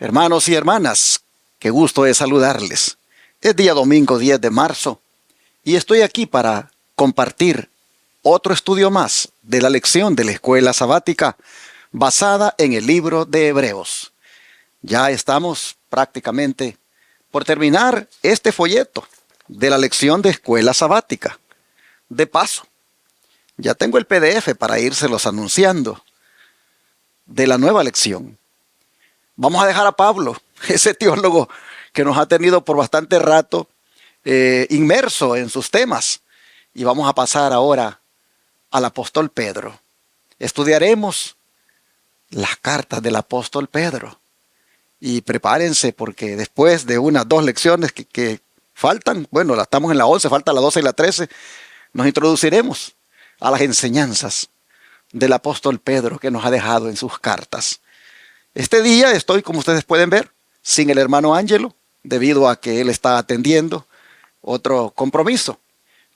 Hermanos y hermanas, qué gusto es saludarles. Es día domingo 10 de marzo y estoy aquí para compartir otro estudio más de la lección de la escuela sabática basada en el libro de Hebreos. Ya estamos prácticamente por terminar este folleto de la lección de escuela sabática. De paso, ya tengo el PDF para írselos anunciando de la nueva lección. Vamos a dejar a Pablo, ese teólogo que nos ha tenido por bastante rato inmerso en sus temas. Y vamos a pasar ahora al apóstol Pedro. Estudiaremos las cartas del apóstol Pedro. Y prepárense porque después de unas 2 lecciones que faltan, bueno, estamos en la 11, falta la 12 y la 13, nos introduciremos a las enseñanzas del apóstol Pedro que nos ha dejado en sus cartas. Este día estoy, como ustedes pueden ver, sin el hermano Ángelo, debido a que él está atendiendo otro compromiso.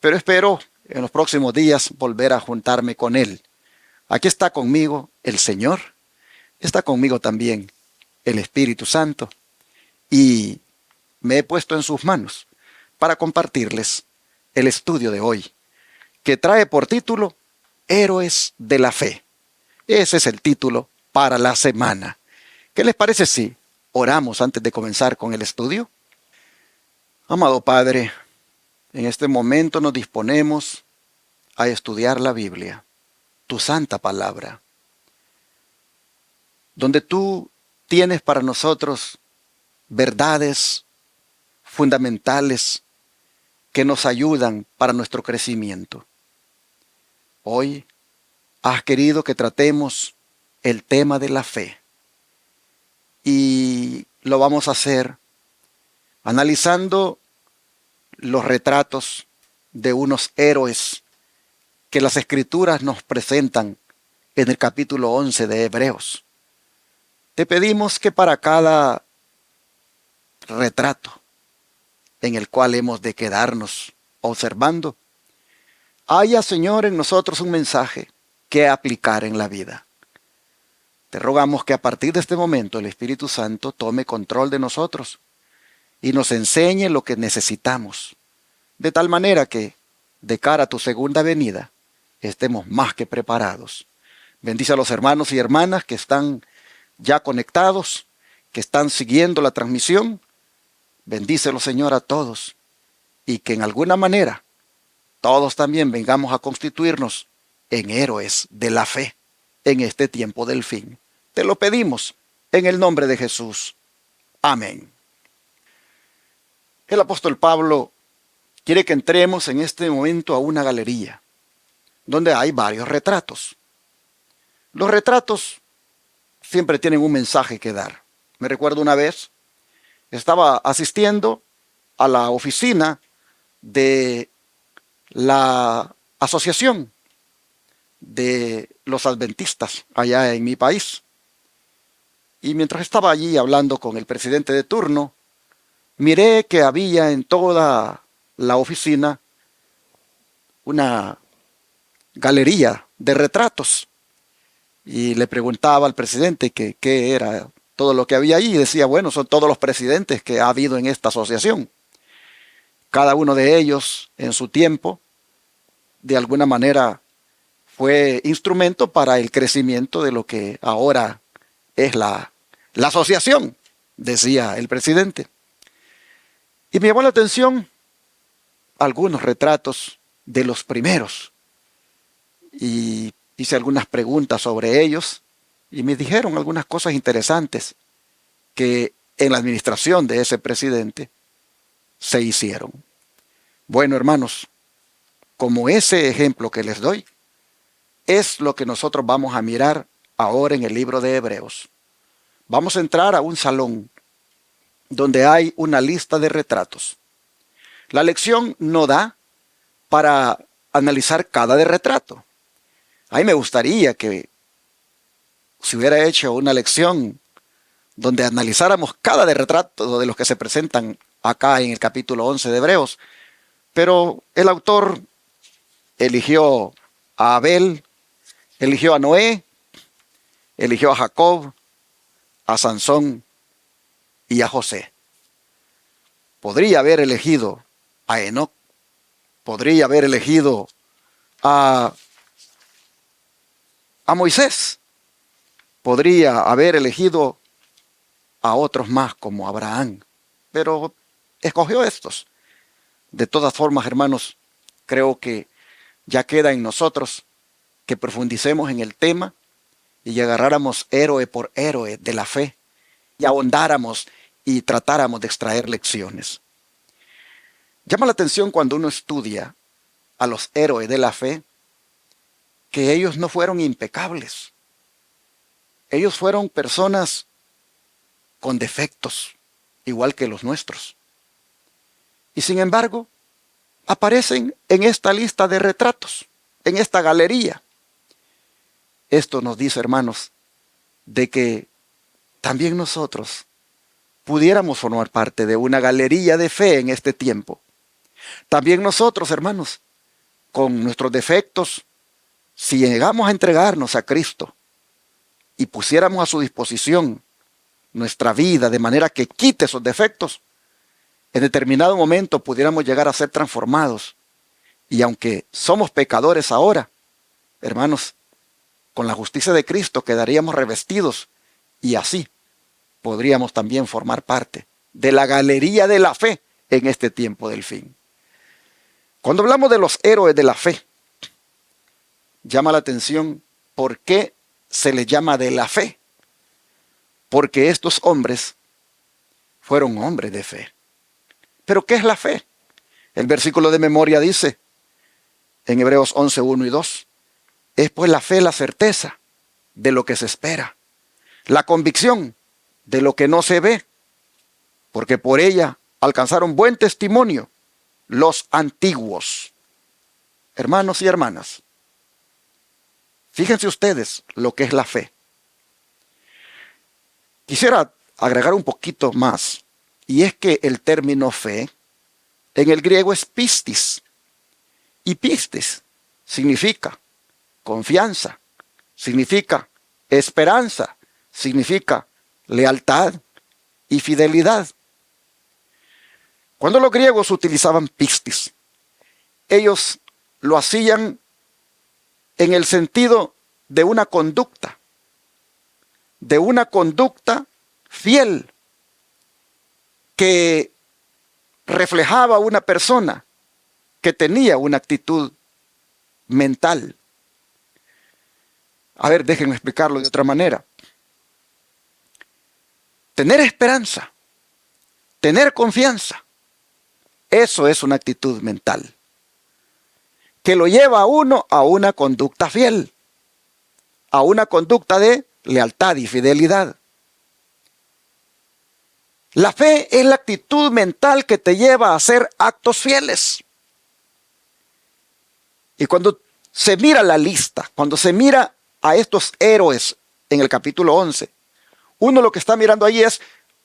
Pero espero en los próximos días volver a juntarme con él. Aquí está conmigo el Señor, está conmigo también el Espíritu Santo, y me he puesto en sus manos para compartirles el estudio de hoy, que trae por título Héroes de la Fe. Ese es el título para la semana. ¿Qué les parece si oramos antes de comenzar con el estudio? Amado Padre, en este momento nos disponemos a estudiar la Biblia, tu santa palabra, donde tú tienes para nosotros verdades fundamentales que nos ayudan para nuestro crecimiento. Hoy has querido que tratemos el tema de la fe. Y lo vamos a hacer analizando los retratos de unos héroes que las Escrituras nos presentan en el capítulo 11 de Hebreos. Te pedimos que para cada retrato en el cual hemos de quedarnos observando, haya, Señor, en nosotros un mensaje que aplicar en la vida. Te rogamos que a partir de este momento el Espíritu Santo tome control de nosotros y nos enseñe lo que necesitamos, de tal manera que, de cara a tu segunda venida, estemos más que preparados. Bendice a los hermanos y hermanas que están ya conectados, que están siguiendo la transmisión. Bendícelo, Señor, a todos, y que en alguna manera todos también vengamos a constituirnos en héroes de la fe en este tiempo del fin. Te lo pedimos en el nombre de Jesús. Amén. El apóstol Pablo quiere que entremos en este momento a una galería donde hay varios retratos. Los retratos siempre tienen un mensaje que dar. Me recuerdo una vez, estaba asistiendo a la oficina de la asociación de los adventistas allá en mi país. Y mientras estaba allí hablando con el presidente de turno, miré que había en toda la oficina una galería de retratos. Y le preguntaba al presidente qué era todo lo que había allí. Y decía, bueno, son todos los presidentes que ha habido en esta asociación. Cada uno de ellos, en su tiempo, de alguna manera fue instrumento para el crecimiento de lo que ahora es la asociación, decía el presidente. Y me llamó la atención algunos retratos de los primeros. Y hice algunas preguntas sobre ellos y me dijeron algunas cosas interesantes que en la administración de ese presidente se hicieron. Bueno, hermanos, como ese ejemplo que les doy, es lo que nosotros vamos a mirar ahora en el libro de Hebreos. Vamos a entrar a un salón donde hay una lista de retratos. La lección no da para analizar cada retrato. A mí me gustaría que se hubiera hecho una lección donde analizáramos cada retrato de los que se presentan acá en el capítulo 11 de Hebreos, pero el autor eligió a Abel, eligió a Noé, eligió a Jacob, a Sansón y a José. Podría haber elegido a Enoc, podría haber elegido a Moisés, podría haber elegido a otros más como Abraham, pero escogió estos. De todas formas, hermanos, creo que ya queda en nosotros que profundicemos en el tema y agarráramos héroe por héroe de la fe y ahondáramos y tratáramos de extraer lecciones. Llama la atención cuando uno estudia a los héroes de la fe que ellos no fueron impecables. Ellos fueron personas con defectos, igual que los nuestros. Y sin embargo, aparecen en esta lista de retratos, en esta galería. Esto nos dice, hermanos, de que también nosotros pudiéramos formar parte de una galería de fe en este tiempo. También nosotros, hermanos, con nuestros defectos, si llegamos a entregarnos a Cristo y pusiéramos a su disposición nuestra vida de manera que quite esos defectos, en determinado momento pudiéramos llegar a ser transformados. Y aunque somos pecadores ahora, hermanos, con la justicia de Cristo quedaríamos revestidos y así podríamos también formar parte de la galería de la fe en este tiempo del fin. Cuando hablamos de los héroes de la fe, llama la atención por qué se les llama de la fe. Porque estos hombres fueron hombres de fe. ¿Pero qué es la fe? El versículo de memoria dice, en Hebreos 11, 1 y 2, es pues la fe la certeza de lo que se espera, la convicción de lo que no se ve, porque por ella alcanzaron buen testimonio los antiguos. Hermanos y hermanas, fíjense ustedes lo que es la fe. Quisiera agregar un poquito más, y es que el término fe en el griego es pistis, y pistis significa confianza, significa esperanza, significa lealtad y fidelidad. Cuando los griegos utilizaban pistis, ellos lo hacían en el sentido de una conducta fiel que reflejaba una persona que tenía una actitud mental. A ver, déjenme explicarlo de otra manera. Tener esperanza, tener confianza, eso es una actitud mental que lo lleva a uno a una conducta fiel, a una conducta de lealtad y fidelidad. La fe es la actitud mental que te lleva a hacer actos fieles. Y cuando se mira la lista, cuando se mira a estos héroes en el capítulo 11, uno lo que está mirando ahí es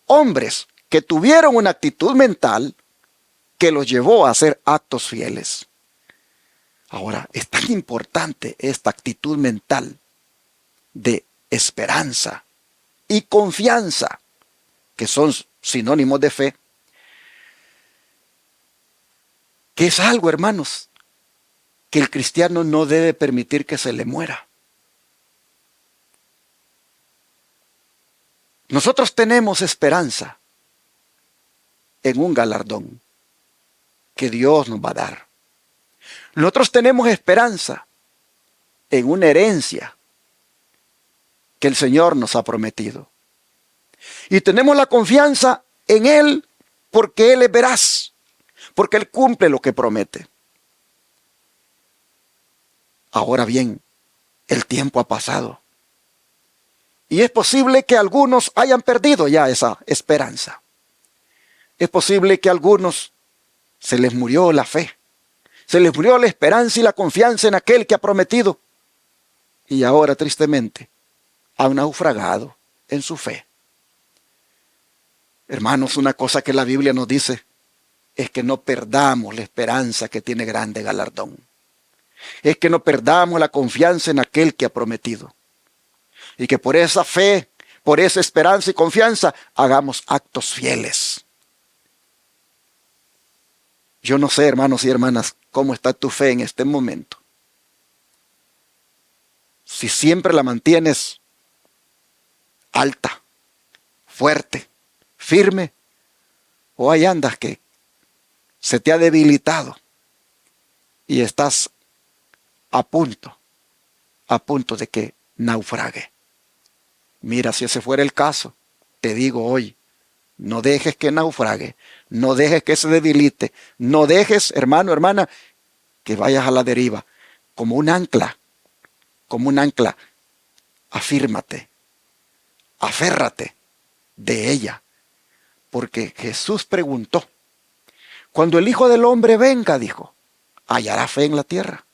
hombres que tuvieron una actitud mental que los llevó a hacer actos fieles. Ahora, es tan importante esta actitud mental de esperanza y confianza, que son sinónimos de fe, que es algo, hermanos, que el cristiano no debe permitir que se le muera. Nosotros tenemos esperanza en un galardón que Dios nos va a dar. Nosotros tenemos esperanza en una herencia que el Señor nos ha prometido. Y tenemos la confianza en Él porque Él es veraz, porque Él cumple lo que promete. Ahora bien, el tiempo ha pasado. Y es posible que algunos hayan perdido ya esa esperanza. Es posible que a algunos se les murió la fe. Se les murió la esperanza y la confianza en aquel que ha prometido. Y ahora, tristemente, han naufragado en su fe. Hermanos, una cosa que la Biblia nos dice es que no perdamos la esperanza que tiene grande galardón. Es que no perdamos la confianza en aquel que ha prometido. Y que por esa fe Por esa esperanza y confianza, hagamos actos fieles. Yo no sé, hermanos y hermanas, cómo está tu fe en este momento. Si siempre la mantienes alta, fuerte, firme, o ahí andas que se te ha debilitado y estás a punto de que naufrague. Mira, si ese fuera el caso, te digo hoy, no dejes que naufrague, no dejes que se debilite, no dejes, hermano, hermana, que vayas a la deriva. Como un ancla, afírmate, aférrate de ella. Porque Jesús preguntó, cuando el Hijo del Hombre venga, dijo, ¿hallará fe en la tierra?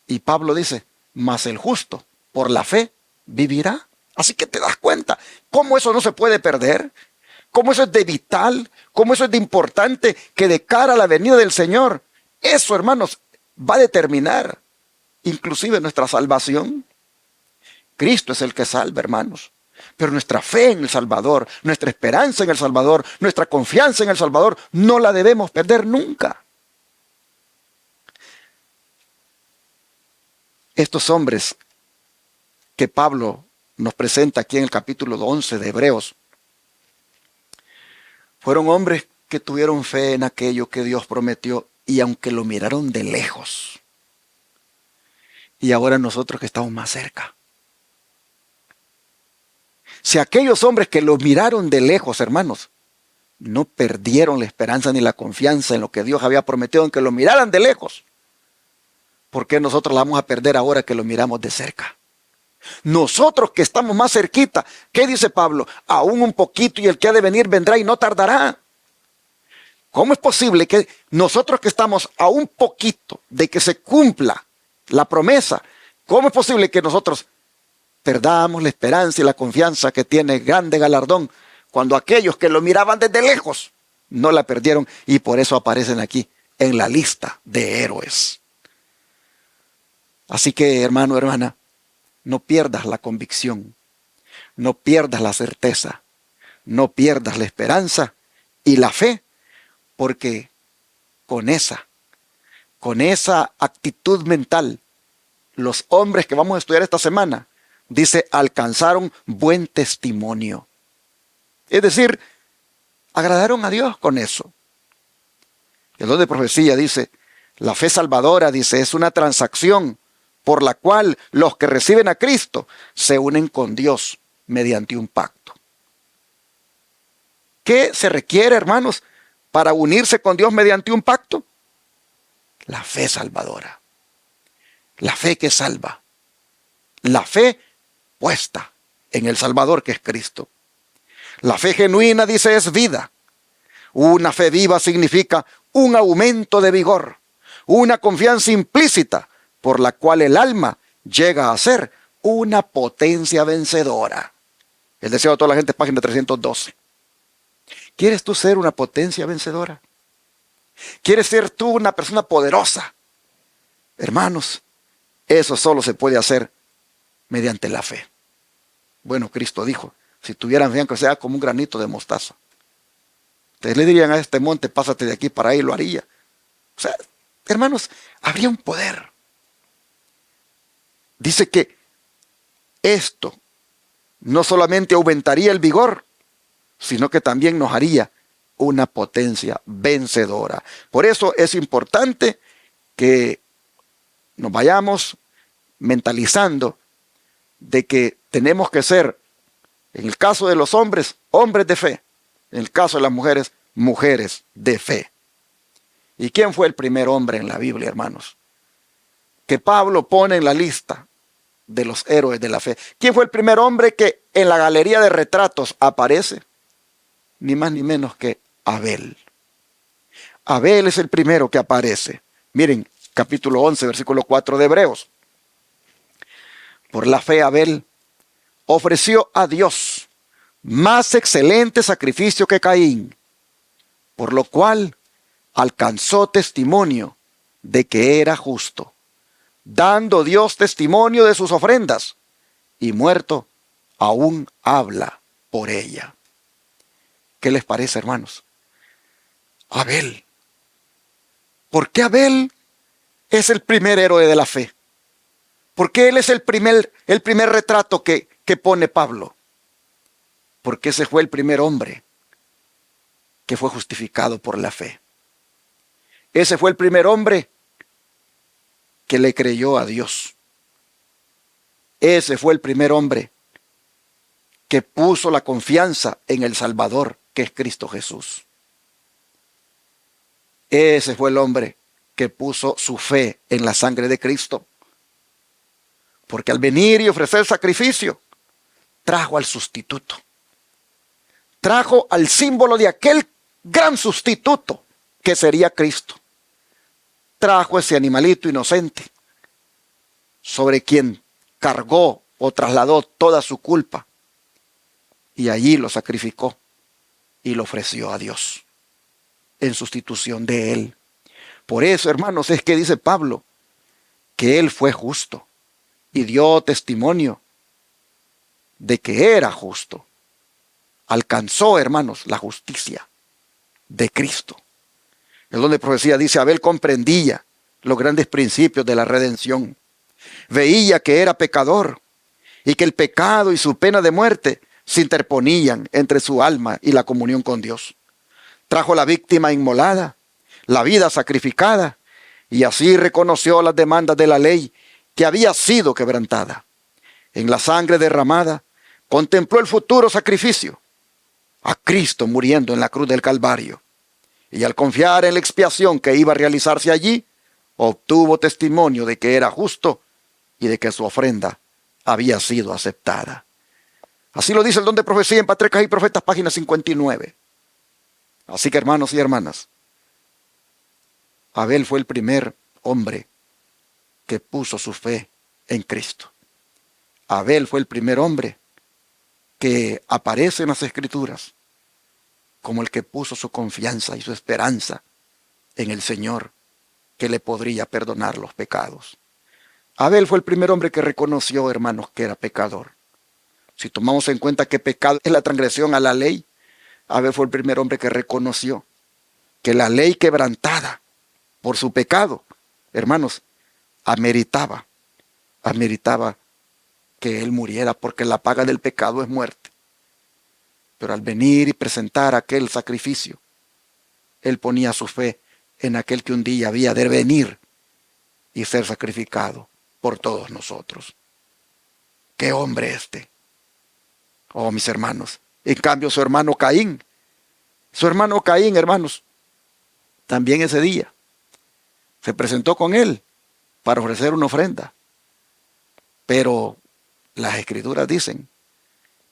Y Pablo dice, mas el justo, por la fe, vivirá. Así que te das cuenta cómo eso no se puede perder, cómo eso es de vital, cómo eso es de importante, que de cara a la venida del Señor, eso, hermanos, va a determinar inclusive nuestra salvación. Cristo es el que salva, hermanos. Pero nuestra fe en el Salvador, nuestra esperanza en el Salvador, nuestra confianza en el Salvador, no la debemos perder nunca. Estos hombres que Pablo nos presenta aquí en el capítulo 11 de Hebreos, fueron hombres que tuvieron fe en aquello que Dios prometió y aunque lo miraron de lejos. Y ahora nosotros que estamos más cerca. Si aquellos hombres que lo miraron de lejos, hermanos, no perdieron la esperanza ni la confianza en lo que Dios había prometido, en que lo miraran de lejos, ¿por qué nosotros la vamos a perder ahora que lo miramos de cerca? Nosotros que estamos más cerquita, ¿qué dice Pablo? Aún un poquito y el que ha de venir vendrá y no tardará. ¿Cómo es posible que nosotros que estamos a un poquito de que se cumpla la promesa, cómo es posible que nosotros perdamos la esperanza y la confianza que tiene grande galardón cuando aquellos que lo miraban desde lejos no la perdieron y por eso aparecen aquí en la lista de héroes? Así que, hermano, hermana, no pierdas la convicción, no pierdas la certeza, no pierdas la esperanza y la fe, porque con esa actitud mental, los hombres que vamos a estudiar esta semana, dice, alcanzaron buen testimonio. Es decir, agradaron a Dios con eso. El don de profecía dice, la fe salvadora, dice, es una transacción por la cual los que reciben a Cristo se unen con Dios mediante un pacto. ¿Qué se requiere, hermanos, para unirse con Dios mediante un pacto? La fe salvadora. La fe que salva. La fe puesta en el Salvador que es Cristo. La fe genuina, dice, es vida. Una fe viva significa un aumento de vigor, una confianza implícita por la cual el alma llega a ser una potencia vencedora. El deseo de toda la gente, página 312. ¿Quieres tú ser una potencia vencedora? ¿Quieres ser tú una persona poderosa? Hermanos, eso solo se puede hacer mediante la fe. Bueno, Cristo dijo, si tuvieran fe, aunque sea como un granito de mostaza, ustedes le dirían a este monte, pásate de aquí para ahí, lo haría. O sea, hermanos, habría un poder. Dice que esto no solamente aumentaría el vigor, sino que también nos haría una potencia vencedora. Por eso es importante que nos vayamos mentalizando de que tenemos que ser, en el caso de los hombres, hombres de fe, en el caso de las mujeres, mujeres de fe. ¿Y quién fue el primer hombre en la Biblia, hermanos? Que Pablo pone en la lista de los héroes de la fe. ¿Quién fue el primer hombre que en la galería de retratos aparece? Ni más ni menos que Abel. Abel es el primero que aparece. Miren, capítulo 11, versículo 4 de Hebreos. Por la fe Abel ofreció a Dios más excelente sacrificio que Caín, por lo cual alcanzó testimonio de que era justo, dando Dios testimonio de sus ofrendas, y muerto aún habla por ella. ¿Qué les parece, hermanos? Abel. ¿Por qué Abel es el primer héroe de la fe? ¿Por qué él es el primer retrato que pone Pablo? Porque ese fue el primer hombre que fue justificado por la fe. Ese fue el primer hombre que le creyó a Dios. Ese fue el primer hombre que puso la confianza en el Salvador, que es Cristo Jesús. Ese fue el hombre que puso su fe en la sangre de Cristo. Porque al venir y ofrecer sacrificio, trajo al sustituto. Trajo al símbolo de aquel gran sustituto que sería Cristo. Trajo ese animalito inocente sobre quien cargó o trasladó toda su culpa. Y allí lo sacrificó y lo ofreció a Dios en sustitución de él. Por eso, hermanos, es que dice Pablo que él fue justo y dio testimonio de que era justo. Alcanzó, hermanos, la justicia de Cristo. El don de profecía dice: Abel comprendía los grandes principios de la redención. Veía que era pecador y que el pecado y su pena de muerte se interponían entre su alma y la comunión con Dios. Trajo la víctima inmolada, la vida sacrificada, y así reconoció las demandas de la ley que había sido quebrantada. En la sangre derramada, contempló el futuro sacrificio, a Cristo muriendo en la cruz del Calvario. Y al confiar en la expiación que iba a realizarse allí, obtuvo testimonio de que era justo y de que su ofrenda había sido aceptada. Así lo dice el don de profecía en Patriarcas y Profetas, página 59. Así que, hermanos y hermanas, Abel fue el primer hombre que puso su fe en Cristo. Abel fue el primer hombre que aparece en las Escrituras como el que puso su confianza y su esperanza en el Señor, que le podría perdonar los pecados. Abel fue el primer hombre que reconoció, hermanos, que era pecador. Si tomamos en cuenta que pecado es la transgresión a la ley, Abel fue el primer hombre que reconoció que la ley quebrantada por su pecado, hermanos, ameritaba que él muriera, porque la paga del pecado es muerte. Pero al venir y presentar aquel sacrificio, él ponía su fe en aquel que un día había de venir y ser sacrificado por todos nosotros. ¡Qué hombre este! Oh, mis hermanos. En cambio, su hermano Caín, hermanos, también ese día se presentó con él para ofrecer una ofrenda. Pero las Escrituras dicen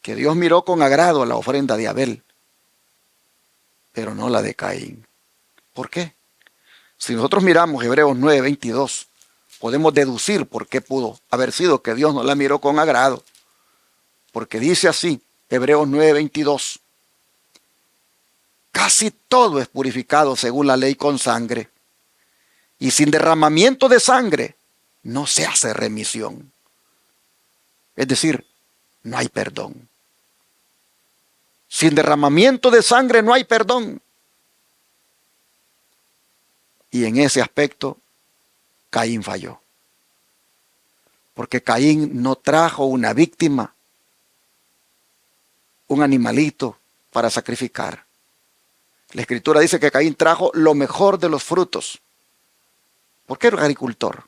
que Dios miró con agrado la ofrenda de Abel, pero no la de Caín. ¿Por qué? Si nosotros miramos Hebreos 9:22, podemos deducir por qué pudo haber sido que Dios no la miró con agrado. Porque dice así, Hebreos 9:22, casi todo es purificado según la ley con sangre, y sin derramamiento de sangre no se hace remisión. Es decir, no hay perdón. Sin derramamiento de sangre no hay perdón. Y en ese aspecto, Caín falló. Porque Caín no trajo una víctima, un animalito para sacrificar. La Escritura dice que Caín trajo lo mejor de los frutos. Porque era un agricultor.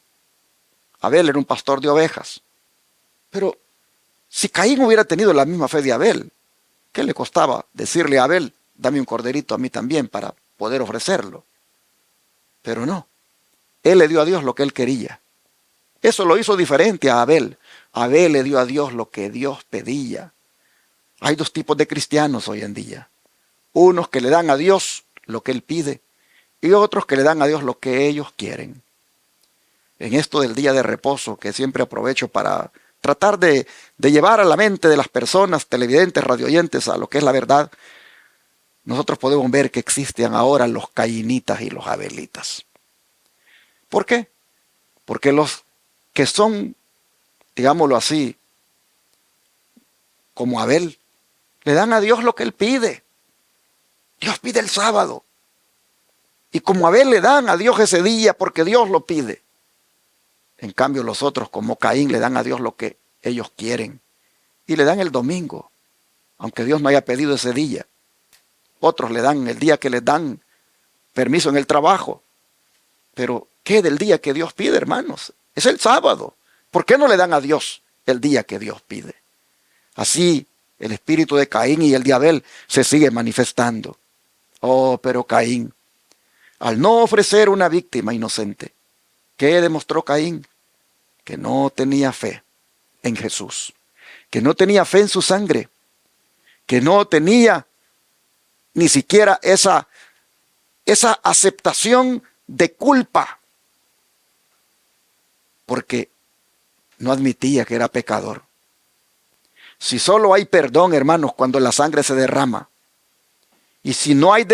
Abel era un pastor de ovejas. Pero si Caín hubiera tenido la misma fe de Abel, ¿qué le costaba decirle a Abel: dame un corderito a mí también para poder ofrecerlo? Pero no. Él le dio a Dios lo que él quería. Eso lo hizo diferente a Abel. Abel le dio a Dios lo que Dios pedía. Hay dos tipos de cristianos hoy en día. Unos que le dan a Dios lo que él pide y otros que le dan a Dios lo que ellos quieren. En esto del día de reposo, que siempre aprovecho para tratar de llevar a la mente de las personas, televidentes, radioyentes, a lo que es la verdad, nosotros podemos ver que existen ahora los cainitas y los abelitas. ¿Por qué? Porque los que son, digámoslo así, como Abel, le dan a Dios lo que él pide. Dios pide el sábado. Y como Abel le dan a Dios ese día porque Dios lo pide. En cambio los otros, como Caín, le dan a Dios lo que ellos quieren. Y le dan el domingo, aunque Dios no haya pedido ese día. Otros le dan el día que les dan permiso en el trabajo. Pero, ¿qué del día que Dios pide, hermanos? Es el sábado. ¿Por qué no le dan a Dios el día que Dios pide? Así, el espíritu de Caín y el de Abel se sigue manifestando. Oh, pero Caín, al no ofrecer una víctima inocente, ¿qué demostró Caín? Que no tenía fe en Jesús, que no tenía fe en su sangre, que no tenía ni siquiera esa aceptación de culpa, porque no admitía que era pecador. Si solo hay perdón, hermanos, cuando la sangre se derrama, y si no hay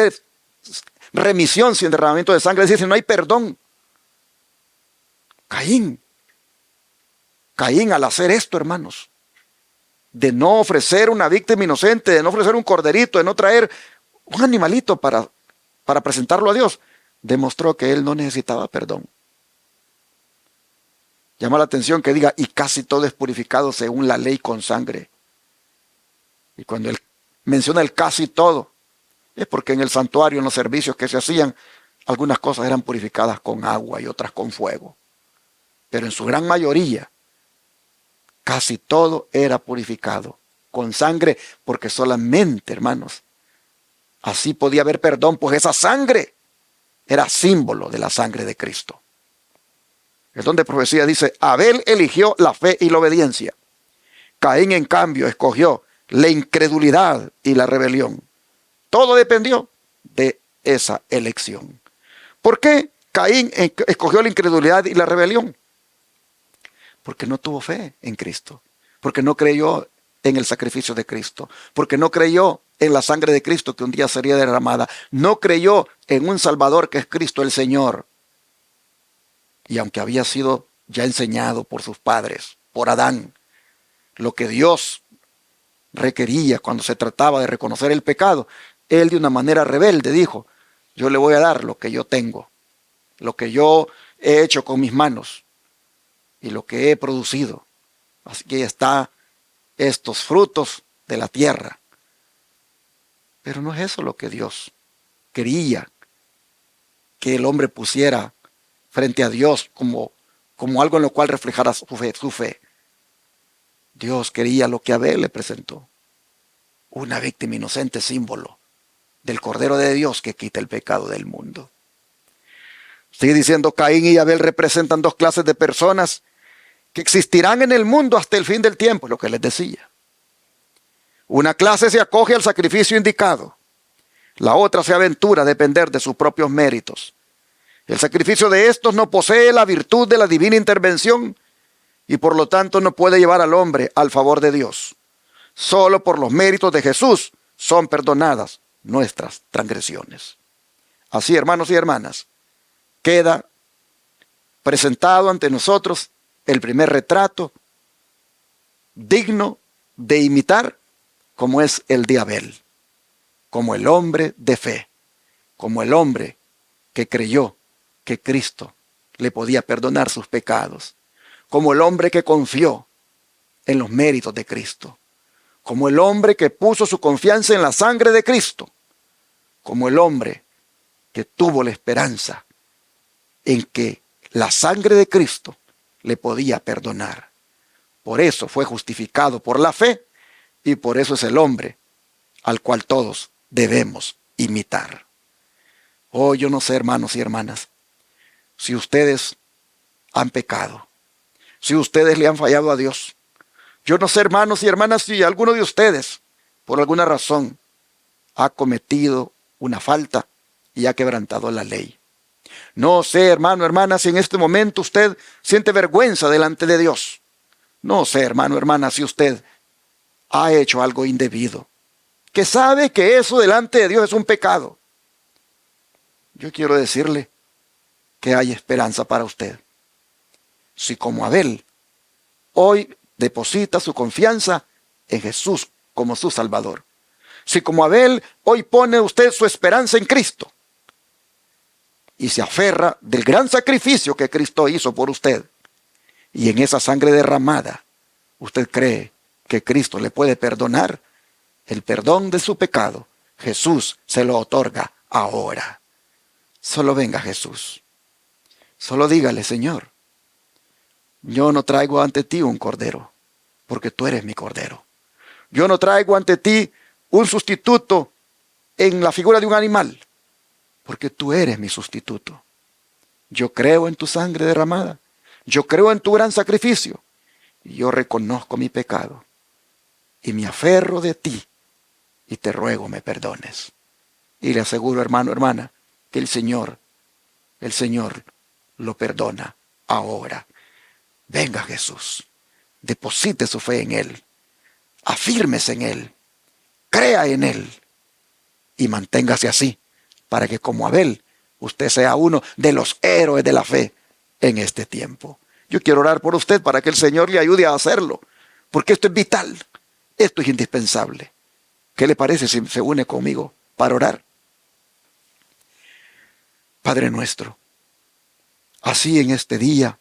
remisión sin derramamiento de sangre, es decir, si no hay perdón. Caín al hacer esto, hermanos, de no ofrecer una víctima inocente, de no ofrecer un corderito, de no traer un animalito para presentarlo a Dios, demostró que él no necesitaba perdón. Llama la atención que diga, y casi todo es purificado según la ley con sangre. Y cuando él menciona el casi todo, es porque en el santuario, en los servicios que se hacían, algunas cosas eran purificadas con agua y otras con fuego. Pero en su gran mayoría, casi todo era purificado con sangre, porque solamente, hermanos, así podía haber perdón, pues esa sangre era símbolo de la sangre de Cristo. Es donde profecía dice, Abel eligió la fe y la obediencia. Caín, en cambio, escogió la incredulidad y la rebelión. Todo dependió de esa elección. ¿Por qué Caín escogió la incredulidad y la rebelión? Porque no tuvo fe en Cristo, porque no creyó en el sacrificio de Cristo, porque no creyó en la sangre de Cristo que un día sería derramada, no creyó en un Salvador que es Cristo el Señor. Y aunque había sido ya enseñado por sus padres, por Adán, lo que Dios requería cuando se trataba de reconocer el pecado, él de una manera rebelde dijo, yo le voy a dar lo que yo tengo, lo que yo he hecho con mis manos y lo que he producido. Así que está estos frutos de la tierra. Pero no es eso lo que Dios quería que el hombre pusiera frente a Dios como algo en lo cual reflejara su fe. Dios quería lo que Abel le presentó, una víctima inocente, símbolo del Cordero de Dios que quita el pecado del mundo. Sigue diciendo, Caín y Abel representan dos clases de personas que existirán en el mundo hasta el fin del tiempo, lo que les decía. Una clase se acoge al sacrificio indicado, la otra se aventura a depender de sus propios méritos. El sacrificio de estos no posee la virtud de la divina intervención y por lo tanto no puede llevar al hombre al favor de Dios. Solo por los méritos de Jesús son perdonadas nuestras transgresiones. Así, hermanos y hermanas, queda presentado ante nosotros el primer retrato digno de imitar, como es el de Abel, como el hombre de fe, como el hombre que creyó que Cristo le podía perdonar sus pecados, como el hombre que confió en los méritos de Cristo, como el hombre que puso su confianza en la sangre de Cristo, como el hombre que tuvo la esperanza en que la sangre de Cristo le podía perdonar. Por eso fue justificado por la fe y por eso es el hombre al cual todos debemos imitar. Oh, yo no sé, hermanos y hermanas, si ustedes han pecado, si ustedes le han fallado a Dios. Yo no sé, hermanos y hermanas, si alguno de ustedes, por alguna razón, ha cometido una falta y ha quebrantado la ley. No sé, hermano, hermana, si en este momento usted siente vergüenza delante de Dios. No sé, hermano, hermana, si usted ha hecho algo indebido, que sabe que eso delante de Dios es un pecado. Yo quiero decirle que hay esperanza para usted. Si como Abel, hoy deposita su confianza en Jesús como su Salvador. Si como Abel hoy pone usted su esperanza en Cristo y se aferra del gran sacrificio que Cristo hizo por usted, y en esa sangre derramada usted cree que Cristo le puede perdonar, el perdón de su pecado, Jesús se lo otorga ahora. Solo venga Jesús. Solo dígale: Señor, yo no traigo ante ti un cordero, porque tú eres mi cordero. Yo no traigo ante ti un sustituto en la figura de un animal, porque tú eres mi sustituto. Yo creo en tu sangre derramada. Yo creo en tu gran sacrificio. Y yo reconozco mi pecado. Y me aferro de ti. Y te ruego me perdones. Y le aseguro, hermano, hermana, que el Señor lo perdona ahora. Venga Jesús. Deposite su fe en Él. Afírmese en Él. Crea en Él. Y manténgase así, para que como Abel, usted sea uno de los héroes de la fe en este tiempo. Yo quiero orar por usted para que el Señor le ayude a hacerlo, porque esto es vital, esto es indispensable. ¿Qué le parece si se une conmigo para orar? Padre nuestro, así en este día,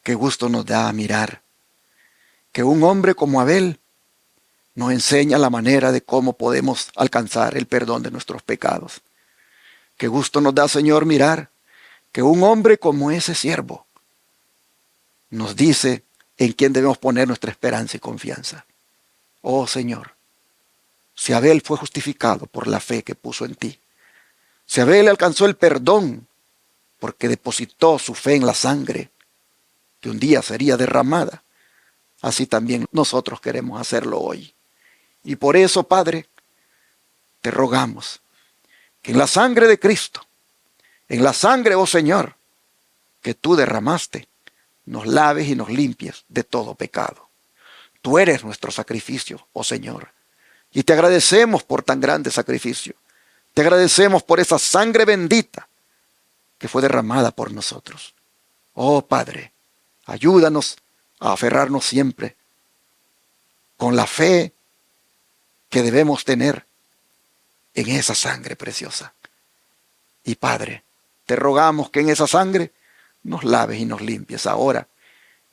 qué gusto nos da mirar que un hombre como Abel nos enseña la manera de cómo podemos alcanzar el perdón de nuestros pecados. Qué gusto nos da, Señor, mirar que un hombre como ese siervo nos dice en quién debemos poner nuestra esperanza y confianza. Oh Señor, si Abel fue justificado por la fe que puso en ti, si Abel alcanzó el perdón porque depositó su fe en la sangre que un día sería derramada, así también nosotros queremos hacerlo hoy. Y por eso, Padre, te rogamos que en la sangre de Cristo, en la sangre, oh Señor, que tú derramaste, nos laves y nos limpies de todo pecado. Tú eres nuestro sacrificio, oh Señor, y te agradecemos por tan grande sacrificio. Te agradecemos por esa sangre bendita que fue derramada por nosotros. Oh Padre, ayúdanos a aferrarnos siempre con la fe que debemos tener en esa sangre preciosa. Y Padre, te rogamos que en esa sangre nos laves y nos limpies ahora,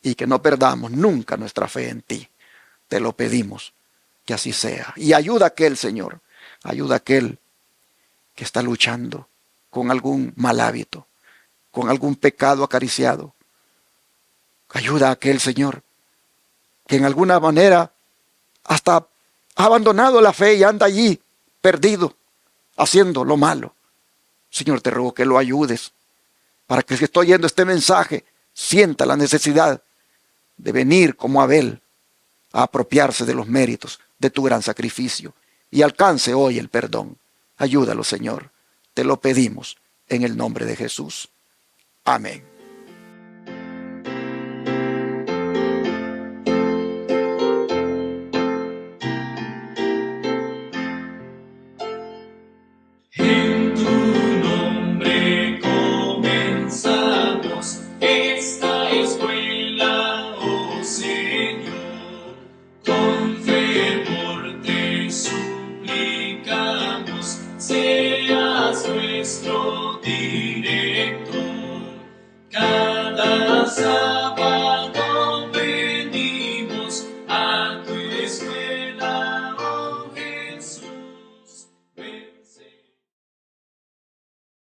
y que no perdamos nunca nuestra fe en ti. Te lo pedimos, que así sea. Y ayuda a aquel, Señor, ayuda a aquel que está luchando con algún mal hábito, con algún pecado acariciado. Ayuda a aquel, Señor, que en alguna manera hasta ha abandonado la fe y anda allí perdido, haciendo lo malo. Señor, te ruego que lo ayudes, para que si estoy oyendo este mensaje, sienta la necesidad de venir como Abel a apropiarse de los méritos de tu gran sacrificio y alcance hoy el perdón. Ayúdalo, Señor. Te lo pedimos en el nombre de Jesús. Amén.